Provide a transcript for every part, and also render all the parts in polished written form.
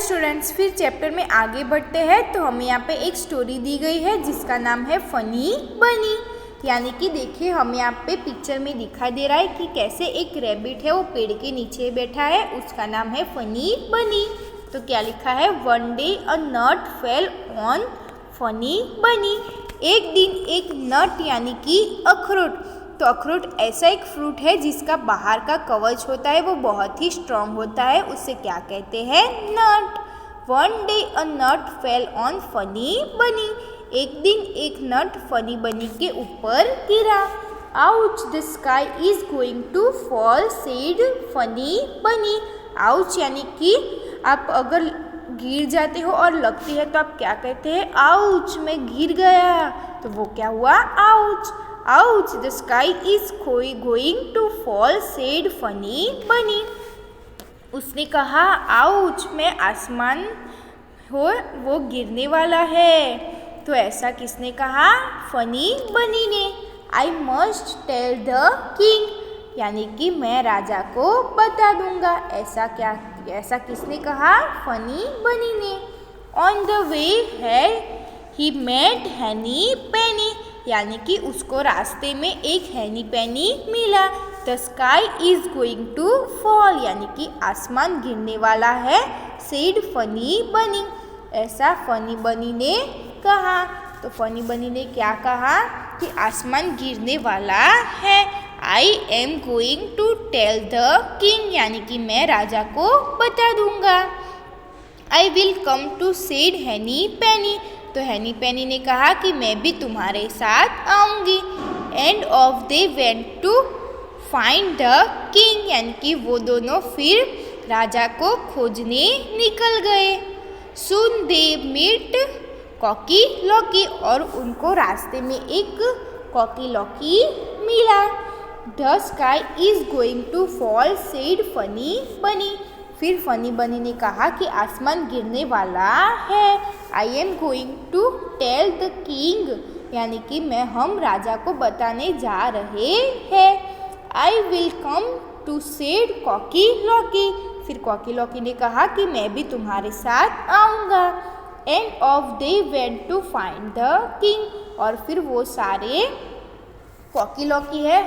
Students, फिर chapter में आगे बढ़ते हैं तो हमें यहाँ पे एक स्टोरी दी गई है जिसका नाम है फनी बनी। यानी कि देखिए हमें यहाँ पे पिक्चर में दिखाई दे रहा है कि कैसे एक रैबिट है वो पेड़ के नीचे बैठा है, उसका नाम है फनी बनी। तो क्या लिखा है, one day a nut fell on funny बनी। एक दिन एक नट यानी कि अखरोट, तो अखरोट ऐसा एक फ्रूट है जिसका बाहर का कवच होता है वो बहुत ही स्ट्रॉन्ग होता है, उसे क्या कहते हैं, nut. One day a nut fell on funny बनी। एक दिन एक नट फनी बनी के ऊपर गिरा। Ouch, the sky is going to fall said funny bunny. Ouch यानी कि आप अगर गिर जाते हो और लगती है तो आप क्या कहते हैं, आउच, मैं गिर गया, तो वो क्या हुआ, ouch. Ouch, the sky is going to fall said funny bunny. उसने कहा, आउच, मैं आसमान हो वो गिरने वाला है। तो ऐसा किसने कहा, फनी बनी ने। I must tell the king, यानी कि मैं राजा को बता दूंगा। ऐसा किसने कहा, फनी बनी ने। ऑन द वे है ही मेट हैनी पेनी, यानी कि उसको रास्ते में एक हैनी पेनी मिला। The sky is going to fall, यानी कि आसमान गिरने वाला है, सेड फनी बनी, ऐसा फनी बनी ने कहा। तो फनी बनी ने क्या कहा कि आसमान गिरने वाला है। I am going to tell the king, यानी कि मैं राजा को बता दूंगा। I will come to said henny penny, तो हैनी पेनी ने कहा कि मैं भी तुम्हारे साथ आऊंगी। And off they went to find the king, यानी कि वो दोनों फिर राजा को खोजने निकल गए। Soon they meet cocky locky, और उनको रास्ते में एक कॉकी लॉकी मिला। The sky is going to fall said funny बनी, फिर फनी बनी ने कहा कि आसमान गिरने वाला है। I am going to tell the king, यानी कि हम राजा को बताने जा रहे हैं। I will come to said cocky locky, फिर कॉकी लॉकी ने कहा कि मैं भी तुम्हारे साथ आऊँगा। And off they went to find the king, और फिर वो सारे, कॉकी लॉकी है,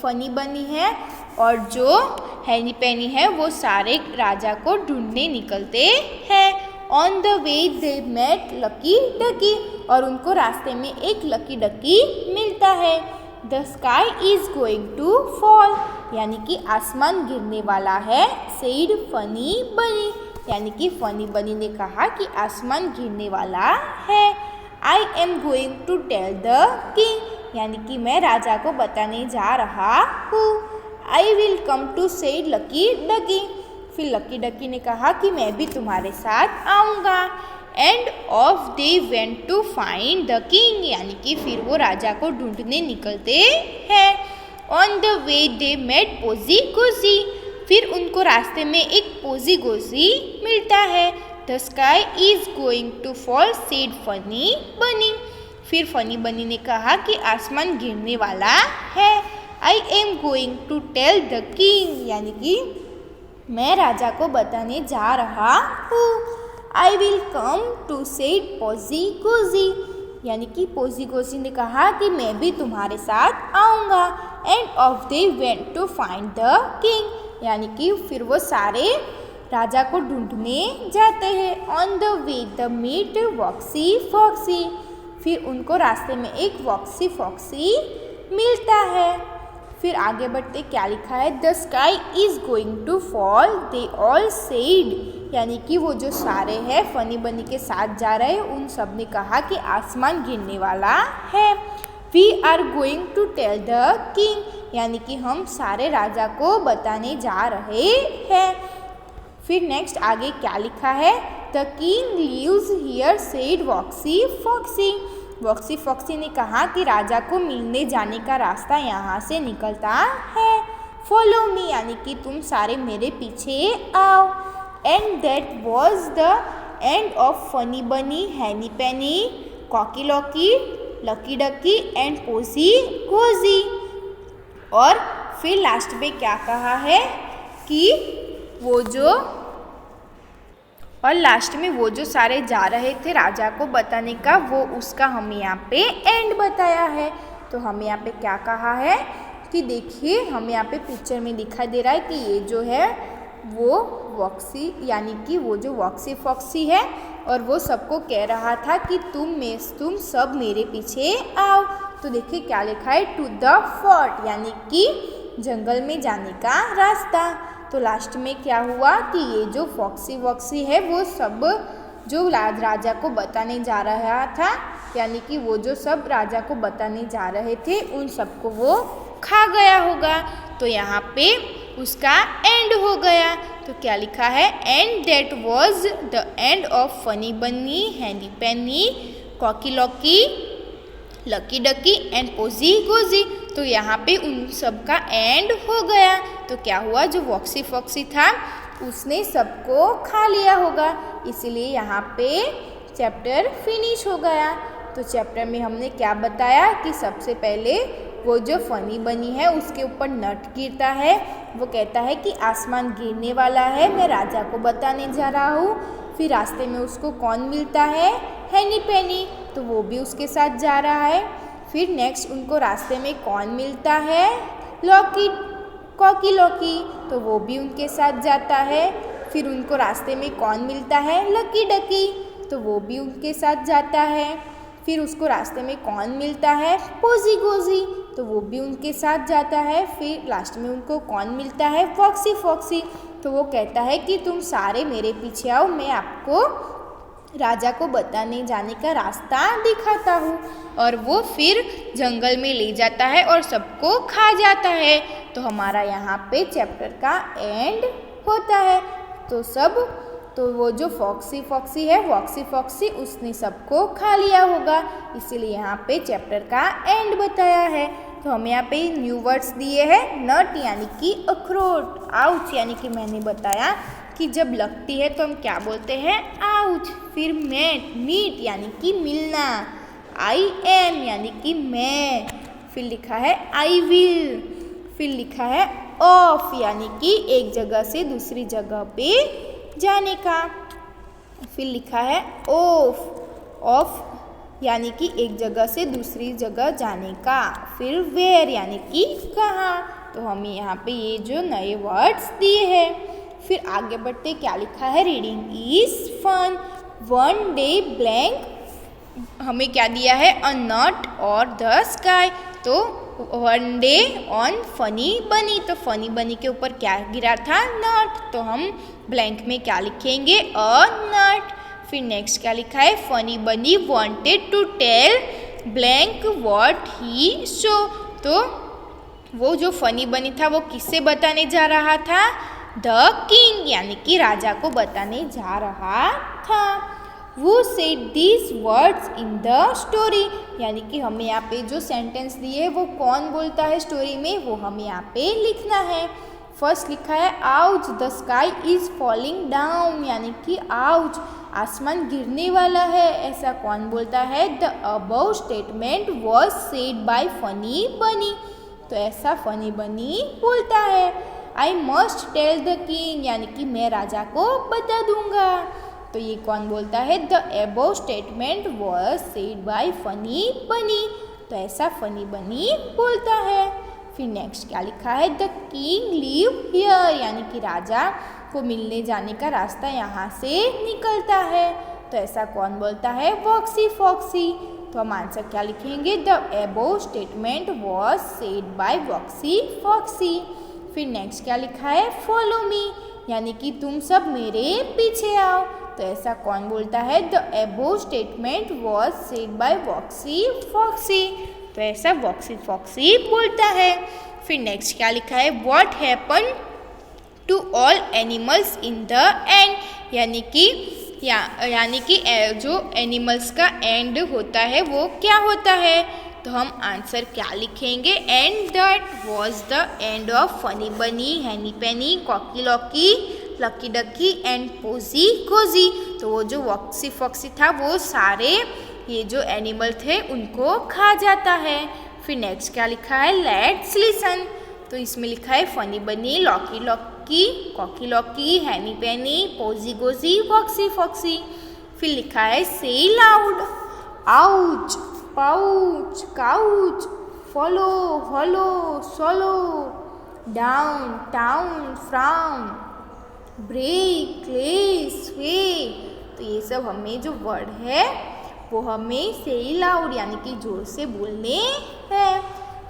फनी बनी है और जो हैनी पेनी है, वो सारे राजा को ढूंढने निकलते हैं। On the way they met Lucky Ducky, और उनको रास्ते में एक लकी डकी मिलता है। The sky is going to fall, यानी कि आसमान गिरने वाला है, सेड फनी बनी, यानी कि फनी बनी ने कहा कि आसमान गिरने वाला है। I am going to tell the king, यानी कि मैं राजा को बताने जा रहा हूँ। I will come to said Lucky Ducky, फिर लकी डकी ने कहा कि मैं भी तुम्हारे साथ आऊँगा। And off they went to find the king, यानी कि फिर वो राजा को ढूंढने निकलते हैं। On the way they met Posy Gosy, फिर उनको रास्ते में एक पोजी गोजी मिलता है। The sky is going to fall said funny बनी, फिर फनी बनी ने कहा कि आसमान गिरने वाला है। I am going to tell the king, यानी कि मैं राजा को बताने जा रहा हूँ। I will come to said Posy Gosy, यानी कि पोजी गोजी ने कहा कि मैं भी तुम्हारे साथ आऊँगा। And off they went to find the king, यानी कि फिर वो सारे राजा को ढूंढने जाते हैं। On the way the meet Voxy Foxy, फिर उनको रास्ते में एक वॉक्सी फॉक्सी मिलता है। फिर आगे बढ़ते क्या लिखा है, the sky is going to fall they all said, यानी कि वो जो सारे हैं फनी बनी के साथ जा रहे हैं, उन सब ने कहा कि आसमान गिरने वाला है। We are going to tell the king, यानी कि हम सारे राजा को बताने जा रहे हैं। फिर नेक्स्ट आगे क्या लिखा है, the king lives here said Voxy Foxy, Voxy Foxy ने कहा कि राजा को मिलने जाने का रास्ता यहाँ से निकलता है। फॉलो मी, यानी कि तुम सारे मेरे पीछे आओ। And that was the end of Funny Bunny, Henny Penny, Cocky Locky, Lucky Ducky and Posy Gosy. और फिर लास्ट में क्या कहा है कि वो जो और लास्ट में वो जो सारे जा रहे थे राजा को बताने का, वो उसका हमें यहाँ पे एंड बताया है। तो हमें यहाँ पे क्या कहा है कि देखिए हमें यहाँ पे पिक्चर में दिखाई दे रहा है कि ये जो है वो वॉक्सी यानी कि वो जो वॉक्सी फॉक्सी है और वो सबको कह रहा था कि तुम सब मेरे पीछे आओ। तो देखिए क्या लिखा है, टू द फोर्ट यानी कि जंगल में जाने का रास्ता। तो लास्ट में क्या हुआ कि ये जो फॉक्सी वॉक्सी है वो सब जो राजा को बताने जा रहा था, यानी कि वो जो सब राजा को बताने जा रहे थे उन सबको वो खा गया होगा। तो यहाँ पे उसका एंड हो गया। तो क्या लिखा है, and that was the end of Funny Bunny, Handy Penny, Cocky Locky, Lucky Ducky and Posy Gosy. तो यहाँ पे उन सब का एंड हो गया। तो क्या हुआ, जो वॉक्सी फॉक्सी था उसने सबको खा लिया होगा, इसीलिए यहाँ पे चैप्टर फिनिश हो गया। तो चैप्टर में हमने क्या बताया कि सबसे पहले वो जो फनी बनी है उसके ऊपर नट गिरता है, वो कहता है कि आसमान गिरने वाला है, मैं राजा को बताने जा रहा हूँ। फिर रास्ते में उसको कौन मिलता है, हैनी पेनी, तो वो भी उसके साथ जा रहा है। फिर नेक्स्ट उनको रास्ते में कौन मिलता है, लॉकी कॉकी लॉकी, तो वो भी उनके साथ जाता है। फिर उनको रास्ते में कौन मिलता है, लकी डकी, तो वो भी उनके साथ जाता है। फिर उसको रास्ते में कौन मिलता है, पोजी गोजी, तो वो भी उनके साथ जाता है। फिर लास्ट में उनको कौन मिलता है, फॉक्सी फॉक्सी, तो वो कहता है कि तुम सारे मेरे पीछे आओ, मैं आपको राजा को बताने जाने का रास्ता दिखाता हूँ। और वो फिर जंगल में ले जाता है और सबको खा जाता है। तो हमारा यहाँ पे चैप्टर का एंड होता है। तो वो जो फॉक्सी फॉक्सी है, वॉक्सी फॉक्सी, उसने सबको खा लिया होगा, इसीलिए यहाँ पे चैप्टर का एंड बताया है। तो हमें यहाँ पे न्यू वर्ड्स दिए हैं, नट यानी कि अखरोट, आउच यानी कि मैंने बताया कि जब लगती है तो हम क्या बोलते हैं, आउच। फिर मीट यानी कि मिलना, आई एम यानी कि मैं। फिर लिखा है आई विल। फिर लिखा है ऑफ यानी कि एक जगह से दूसरी जगह पे जाने का। फिर लिखा है ऑफ यानी कि एक जगह से दूसरी जगह जाने का। फिर वेयर यानी कि कहाँ। तो हमें यहाँ पे ये जो नए वर्ड्स दिए हैं। फिर आगे बढ़ते क्या लिखा है, reading is fun, one day blank, हमें क्या दिया है, अ नट और द स्काई। तो one day on funny bunny, तो फनी बनी के ऊपर क्या गिरा था, नट, तो हम ब्लैंक में क्या लिखेंगे, अ नट। फिर नेक्स्ट क्या लिखा है, Funny Bunny wanted to tell blank what he saw, तो वो जो फनी बनी था वो किससे बताने जा रहा था, द किंग यानी कि राजा को बताने जा रहा था। Who said these words in the story, यानी कि हमें यहाँ पे जो सेंटेंस दिए है वो कौन बोलता है स्टोरी में, वो हमें यहाँ पे लिखना है। फर्स्ट लिखा है ouch the sky is falling down, यानी कि आउच आसमान गिरने वाला है, ऐसा कौन बोलता है, the above statement was said by funny bunny, तो ऐसा फनी बनी बोलता है। I must tell the king, यानी कि मैं राजा को बता दूंगा, तो ये कौन बोलता है, the above statement was said by funny bunny, तो ऐसा फनी बनी बोलता है। फिर नेक्स्ट क्या लिखा है, द किंग लिव हियर, यानी कि राजा को मिलने जाने का रास्ता यहाँ से निकलता है, तो ऐसा कौन बोलता है, वॉक्सी फॉक्सी, तो हम आंसर क्या लिखेंगे, the above statement was said by Voxy Foxy. फिर नेक्स्ट क्या लिखा है, फॉलो मी, यानी कि तुम सब मेरे पीछे आओ, तो ऐसा कौन बोलता है, the above statement was said by Voxy Foxy, तो ऐसा वॉक्सी फॉक्सी बोलता है। फिर नेक्स्ट क्या लिखा है, what happen to all animals in the end, यानी कि जो एनिमल्स का एंड होता है वो क्या होता है, तो हम आंसर क्या लिखेंगे, and that was the end of Funny Bunny, Henny Penny, Cocky Locky, Lucky Ducky and Posy Cosy, तो वो जो वॉक्सी फॉक्सी था वो सारे ये जो एनिमल थे उनको खा जाता है। फिर नेक्स्ट क्या लिखा है, लेट्स लिसन, तो इसमें लिखा है फनी बनी, मक्की, कॉकी लॉकी, हैनी पैनी, पोजी गोजी, फॉक्सी फॉक्सी। फिर लिखा है say loud, ouch, pouch, couch, follow, hollow, solo, down, town, frown, break, clay, sway. तो ये सब हमें जो वर्ड है वो हमें से लाउड यानी कि जोर से बोलने हैं।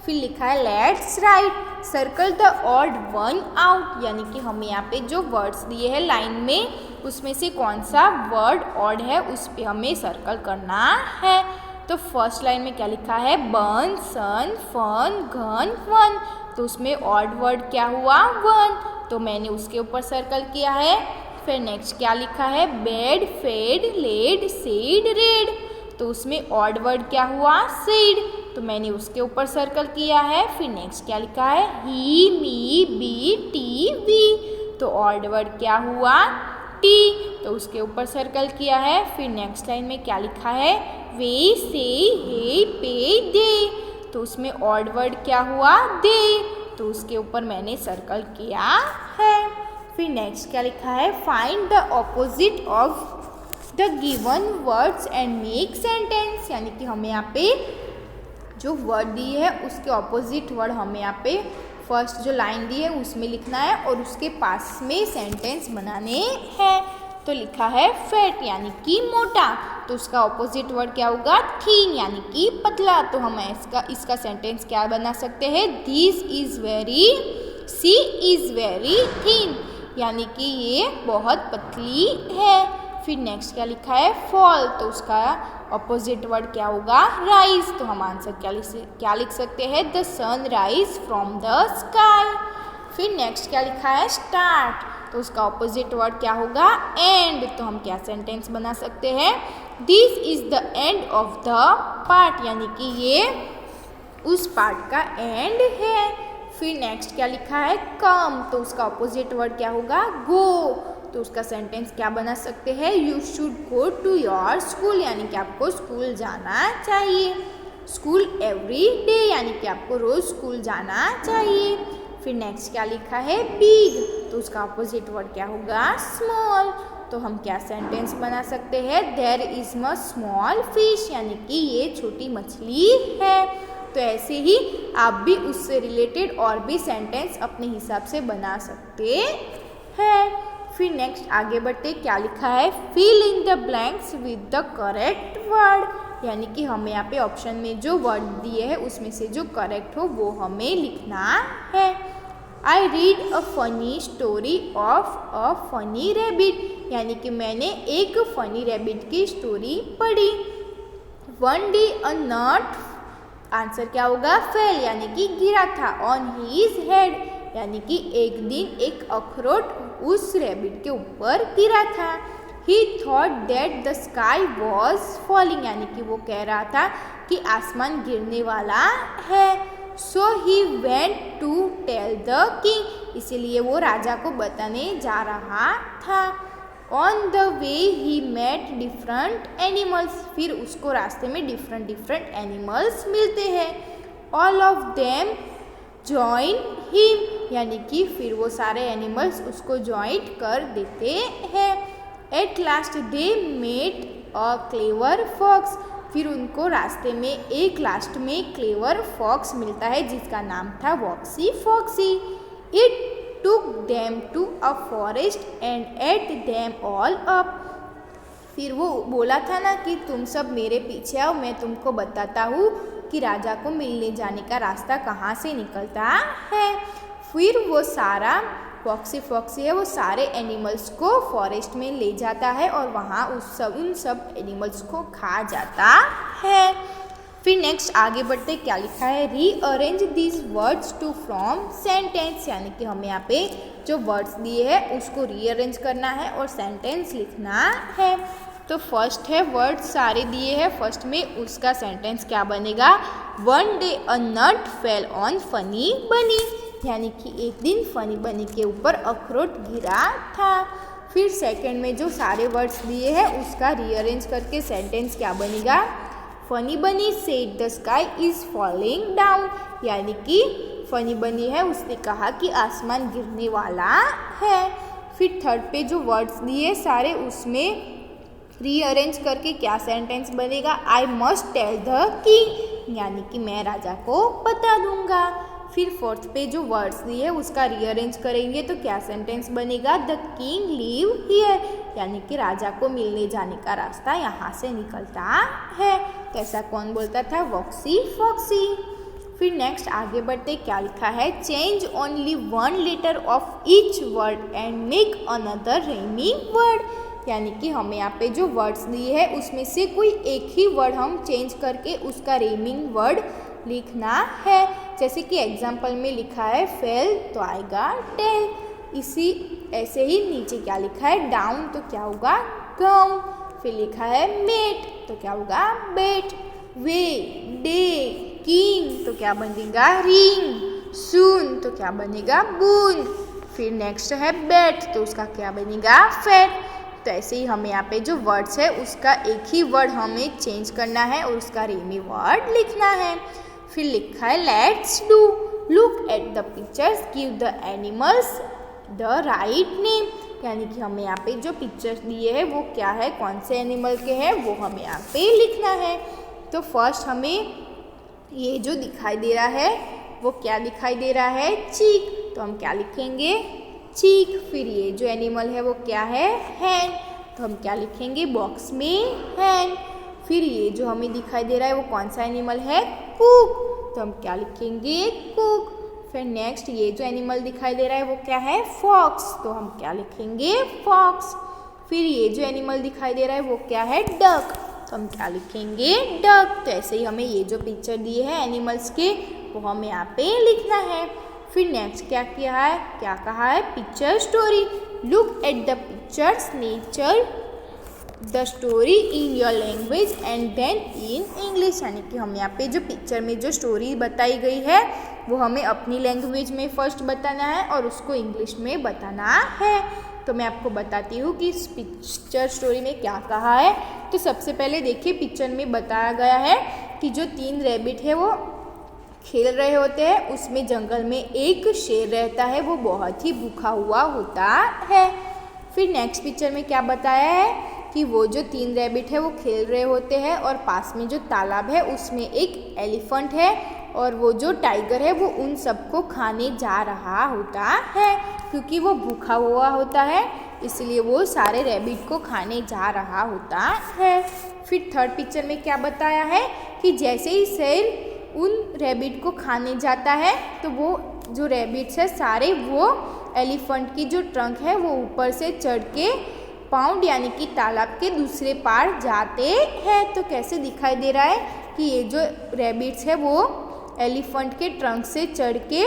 फिर लिखा है let's write, circle the odd one out, यानी कि हमें यहाँ पे जो वर्ड्स दिए हैं लाइन में उसमें से कौन सा वर्ड ऑड है उस पे हमें सर्कल करना है। तो फर्स्ट लाइन में क्या लिखा है, बर्न, सन, फन, घन, वन। तो उसमें ऑड वर्ड क्या हुआ, वन, तो मैंने उसके ऊपर सर्कल किया है। फिर नेक्स्ट क्या लिखा है, bed, fed, led, seed, red. तो उसमें ऑड वर्ड क्या हुआ, सीड, तो मैंने उसके ऊपर सर्कल किया है। फिर नेक्स्ट क्या लिखा है, ही, मी, बी, टी, वी। तो ऑड वर्ड क्या हुआ, टी, तो उसके ऊपर सर्कल किया है। फिर नेक्स्ट लाइन में क्या लिखा है, वे, से, हे, पे, दे। तो उसमें ऑड वर्ड क्या हुआ, दे, तो उसके ऊपर मैंने सर्कल किया है। फिर नेक्स्ट क्या लिखा है, find the opposite of the given words and make sentence, यानी कि हमें यहाँ पे जो वर्ड दी है उसके ऑपोजिट वर्ड हमें यहाँ पे फर्स्ट जो लाइन दी है उसमें लिखना है और उसके पास में सेंटेंस बनाने हैं। तो लिखा है फैट यानी कि मोटा, तो उसका ऑपोजिट वर्ड क्या होगा, थीन यानी कि पतला। तो हम इसका सेंटेंस क्या बना सकते हैं, this is very, she is very thin, यानी कि ये बहुत पतली है। फिर नेक्स्ट क्या लिखा है, फॉल, तो उसका ऑपोजिट वर्ड क्या होगा, राइज। तो हम आंसर क्या लिख सकते हैं, the sun rise from the sky. फिर नेक्स्ट क्या लिखा है, स्टार्ट, तो उसका ऑपोजिट वर्ड क्या होगा, एंड। तो हम क्या सेंटेंस बना सकते हैं, this is the end of the part, यानी कि ये उस पार्ट का एंड है। फिर नेक्स्ट क्या लिखा है, कम, तो उसका ऑपोजिट वर्ड क्या होगा, गो। तो उसका सेंटेंस क्या बना सकते हैं, you should go to your school, यानी कि आपको स्कूल जाना चाहिए। स्कूल एवरी डे, यानी कि आपको रोज स्कूल जाना चाहिए। फिर नेक्स्ट क्या लिखा है, बिग, तो उसका ऑपोजिट वर्ड क्या होगा, स्मॉल। तो हम क्या सेंटेंस बना सकते हैं, there is a small fish, यानी कि ये छोटी मछली है। तो ऐसे ही आप भी उससे रिलेटेड और भी सेंटेंस अपने हिसाब से बना सकते हैं। फिर नेक्स्ट आगे बढ़ते क्या लिखा है, fill in the blanks with the correct word, यानी कि हमें यहाँ पे ऑप्शन में जो वर्ड दिए हैं उसमें से जो करेक्ट हो वो हमें लिखना है। I read a funny story of a funny rabbit, यानी कि मैंने एक फनी रैबिट की स्टोरी पढ़ी। One day a nut, answer क्या होगा, फेल, यानी कि गिरा था, ऑन हिज हेड, यानी कि एक दिन एक अखरोट उस रैबिट के ऊपर गिरा था। ही thought that the sky was falling, यानी कि वो कह रहा था कि आसमान गिरने वाला है। So he went to tell the king, इसीलिए वो राजा को बताने जा रहा था। On the way he met different animals, फिर उसको रास्ते में डिफरेंट एनिमल्स मिलते हैं। All of them join him, यानी कि फिर वो सारे एनिमल्स उसको ज्वाइन कर देते हैं। At last they met a clever fox, फिर उनको रास्ते में एक लास्ट में क्लेवर फॉक्स मिलता है जिसका नाम था Voxy Foxy. It took them to a forest and ate them all up, फिर वो बोला था ना कि तुम सब मेरे पीछे आओ, मैं तुमको बताता हूँ कि राजा को मिलने जाने का रास्ता कहाँ से निकलता है। फिर वो सारा फॉक्सी है वो सारे एनिमल्स को फॉरेस्ट में ले जाता है और वहाँ उन सब एनिमल्स को खा जाता है। फिर नेक्स्ट आगे बढ़ते क्या लिखा है, rearrange this words to form sentence, यानी कि हमें यहाँ पे जो वर्ड्स दिए हैं उसको रीअरेंज करना है और सेंटेंस लिखना है। तो फर्स्ट है वर्ड सारे दिए हैं, फर्स्ट में उसका सेंटेंस क्या बनेगा, one day a nut fell on funny bunny, यानी कि एक दिन फनी बनी के ऊपर अखरोट गिरा था। फिर सेकंड में जो सारे वर्ड्स दिए हैं उसका रीअरेंज करके सेंटेंस क्या बनेगा, फनी बनी said the sky is falling down, यानी कि फनी बनी है उसने कहा कि आसमान गिरने वाला है। फिर थर्ड पे जो वर्ड्स दिए सारे उसमें रीअरेंज करके क्या सेंटेंस बनेगा, I must tell the king, यानी कि मैं राजा को बता दूंगा। फिर फोर्थ पे जो वर्ड्स दिए उसका रीअरेंज करेंगे तो क्या सेंटेंस बनेगा, द किंग लिव हियर, यानी कि राजा को मिलने जाने का रास्ता यहाँ से निकलता है। तो ऐसा कौन बोलता था, वॉक्सी फॉक्सी। फिर नेक्स्ट आगे बढ़ते क्या लिखा है, change only one letter of each word and make another rhyming word, यानी कि हमें यहाँ पे जो वर्ड्स दिए हैं उसमें से कोई एक ही वर्ड हम चेंज करके उसका रीमिंग वर्ड लिखना है। जैसे कि एग्जाम्पल में लिखा है फेल तो आएगा टेल, इसी ऐसे ही नीचे क्या लिखा है, डाउन तो क्या होगा गाउन। फिर लिखा है मेट तो क्या होगा बेट, वे डे किंग तो क्या बनेगा रिंग, सून तो क्या बनेगा बून। फिर नेक्स्ट है बैट तो उसका क्या बनेगा फैट। तो ऐसे ही हमें यहाँ पे जो वर्ड्स है उसका एक ही वर्ड हमें चेंज करना है और उसका रीमी वर्ड लिखना है। फिर लिखा है let's do, look at the pictures give the animals the write name, यानी कि हमें यहाँ पे जो पिक्चर्स दिए हैं वो क्या है, कौन से एनिमल के हैं वो हमें यहाँ पे लिखना है। तो फर्स्ट हमें ये जो दिखाई दे रहा है वो क्या दिखाई दे रहा है, चीक, तो हम क्या लिखेंगे चीक। फिर ये जो एनिमल है वो क्या है हैन, तो हम क्या लिखेंगे बॉक्स में हैन। फिर ये जो हमें दिखाई दे रहा है वो कौन सा एनिमल है, कुक, तो हम क्या लिखेंगे कुक। फिर नेक्स्ट ये जो एनिमल दिखाई दे रहा है वो क्या है फॉक्स, तो हम क्या लिखेंगे फॉक्स। फिर ये जो एनिमल दिखाई दे रहा है वो क्या है डक, तो हम क्या लिखेंगे डक। तो ऐसे ही हमें ये जो पिक्चर दिए हैं एनिमल्स के वो हमें यहाँ पे लिखना है। फिर नेक्स्ट क्या किया है, क्या कहा है, picture story, look at the pictures nature the story in your language and then in English, यानी कि हम यहाँ पे जो पिक्चर में जो स्टोरी बताई गई है वो हमें अपनी लैंग्वेज में फर्स्ट बताना है और उसको इंग्लिश में बताना है। तो मैं आपको बताती हूँ कि इस पिक्चर स्टोरी में क्या कहा है। तो सबसे पहले देखिए पिक्चर में बताया गया है कि जो 3 रैबिट है वो खेल रहे होते हैं, उसमें जंगल में एक शेर रहता है, वो बहुत ही भूखा हुआ होता है। फिर नेक्स्ट पिक्चर में क्या बताया है कि वो जो 3 रैबिट है वो खेल रहे होते हैं और पास में जो तालाब है उसमें एक एलिफेंट है और वो जो टाइगर है वो उन सबको खाने जा रहा होता है, क्योंकि वो भूखा हुआ होता है इसलिए वो सारे रैबिट को खाने जा रहा होता है। फिर थर्ड पिक्चर में क्या बताया है कि जैसे ही शेर उन रैबिट को खाने जाता है तो वो जो रैबिट्स है सारे वो एलिफेंट की जो ट्रंक है वो ऊपर से चढ़ के पाउंड यानी कि तालाब के दूसरे पार जाते हैं। तो कैसे दिखाई दे रहा है कि ये जो रैबिट्स है वो एलिफेंट के ट्रंक से चढ़ के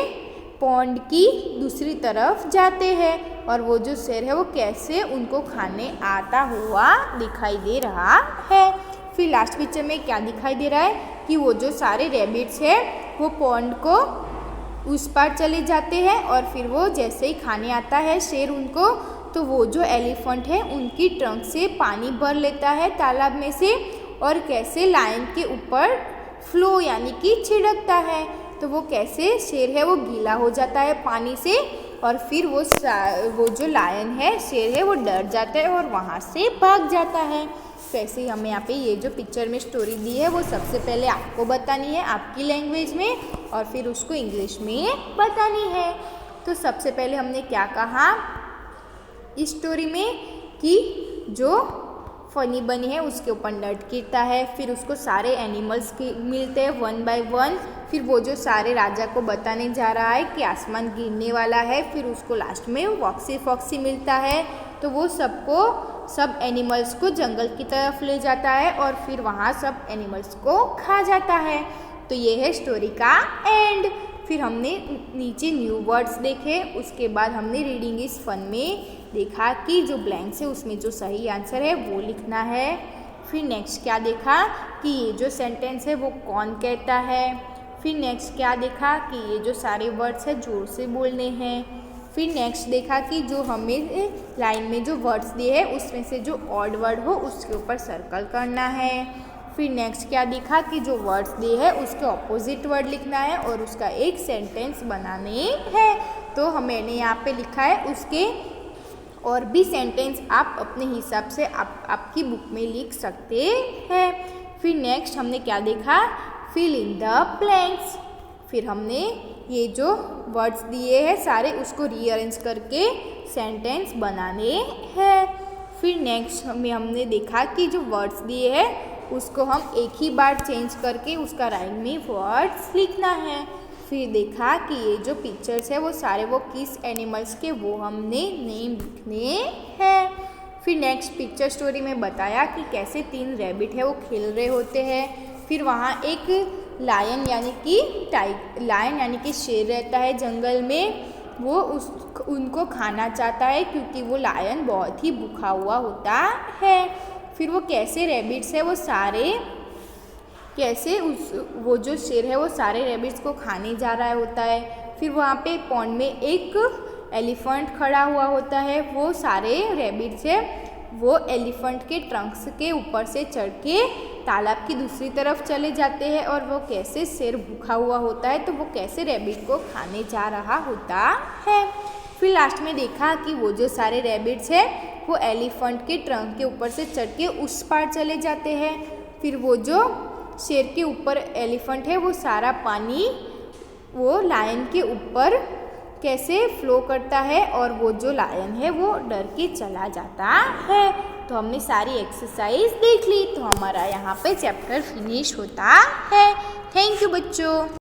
पॉन्ड की दूसरी तरफ जाते हैं और वो जो शेर है वो कैसे उनको खाने आता हुआ दिखाई दे रहा है। फिर लास्ट पिक्चर में क्या दिखाई दे रहा है कि वो जो सारे रैबिट्स है वो पॉन्ड को उस पार चले जाते हैं और फिर वो जैसे ही खाने आता है शेर उनको, तो वो जो एलिफेंट है उनकी ट्रंक से पानी भर लेता है तालाब में से और कैसे लायन के ऊपर फ्लो यानी कि छिड़कता है। तो वो कैसे शेर है वो गीला हो जाता है पानी से और फिर वो जो लायन है शेर है वो डर जाता है और वहाँ से भाग जाता है। तो ऐसे ही हमें यहाँ पे ये जो पिक्चर में स्टोरी दी है वो सबसे पहले आपको बतानी है आपकी लैंग्वेज में और फिर उसको इंग्लिश में बतानी है। तो सबसे पहले हमने क्या कहा इस स्टोरी में कि जो फनी बनी है उसके ऊपर नट गिरता है, फिर उसको सारे एनिमल्स मिलते हैं 1 बाय 1, फिर वो जो सारे राजा को बताने जा रहा है कि आसमान गिरने वाला है, फिर उसको लास्ट में वॉक्सी फॉक्सी मिलता है तो वो सब एनिमल्स को जंगल की तरफ ले जाता है और फिर वहाँ सब एनिमल्स को खा जाता है। तो ये है स्टोरी का एंड। फिर हमने नीचे न्यू वर्ड्स देखे, उसके बाद हमने रीडिंग इज फन में देखा कि जो ब्लैंक्स है उसमें जो सही आंसर है वो लिखना है। फिर नेक्स्ट क्या देखा कि ये जो सेंटेंस है वो कौन कहता है। फिर नेक्स्ट क्या देखा कि ये जो सारे वर्ड्स है जोर से बोलने हैं। फिर नेक्स्ट देखा कि जो हमें लाइन में जो वर्ड्स दिए हैं उसमें से जो ऑड वर्ड हो उसके ऊपर सर्कल करना है। फिर नेक्स्ट क्या दिखा कि जो वर्ड्स दिए है उसके ऑपोजिट वर्ड लिखना है और उसका एक सेंटेंस बनाने हैं। तो मैंने यहाँ पे लिखा है, उसके और भी सेंटेंस आप अपने हिसाब से आपकी बुक में लिख सकते हैं। फिर नेक्स्ट हमने क्या देखा, फिल इन द ब्लैंक्स। फिर हमने ये जो वर्ड्स दिए हैं सारे उसको रीअरेंज करके सेंटेंस बनाने हैं। फिर नेक्स्ट हमने देखा कि जो वर्ड्स दिए हैं उसको हम एक ही बार चेंज करके उसका राइम में वर्ड्स लिखना है। फिर देखा कि ये जो पिक्चर्स है वो सारे वो किस एनिमल्स के वो हमने नेम लिखने हैं। फिर नेक्स्ट पिक्चर स्टोरी में बताया कि कैसे 3 रैबिट है वो खेल रहे होते हैं। फिर वहाँ एक लायन यानी कि शेर रहता है जंगल में, वो उनको खाना चाहता है क्योंकि वो लायन बहुत ही भूखा हुआ होता है। फिर वो कैसे रैबिट्स है वो सारे वो जो शेर है वो सारे रैबिट्स को खाने जा रहा होता है। फिर वहाँ पे पॉन्ड में एक एलिफेंट खड़ा हुआ होता है। वो सारे रैबिट्स है वो एलिफेंट के ट्रंक्स के ऊपर से चढ़ के तालाब की दूसरी तरफ चले जाते हैं और वो कैसे शेर भूखा हुआ होता है तो वो कैसे रैबिट को खाने जा रहा होता है। फिर लास्ट में देखा कि वो जो सारे रैबिट्स है वो एलिफेंट के ट्रंक के ऊपर से चढ़ के उस पार चले जाते हैं। फिर वो जो शेर के ऊपर एलिफेंट है वो सारा पानी वो लायन के ऊपर कैसे फ्लो करता है और वो जो लायन है वो डर के चला जाता है। तो हमने सारी एक्सरसाइज देख ली, तो हमारा यहाँ पे चैप्टर फिनिश होता है। थैंक यू बच्चों।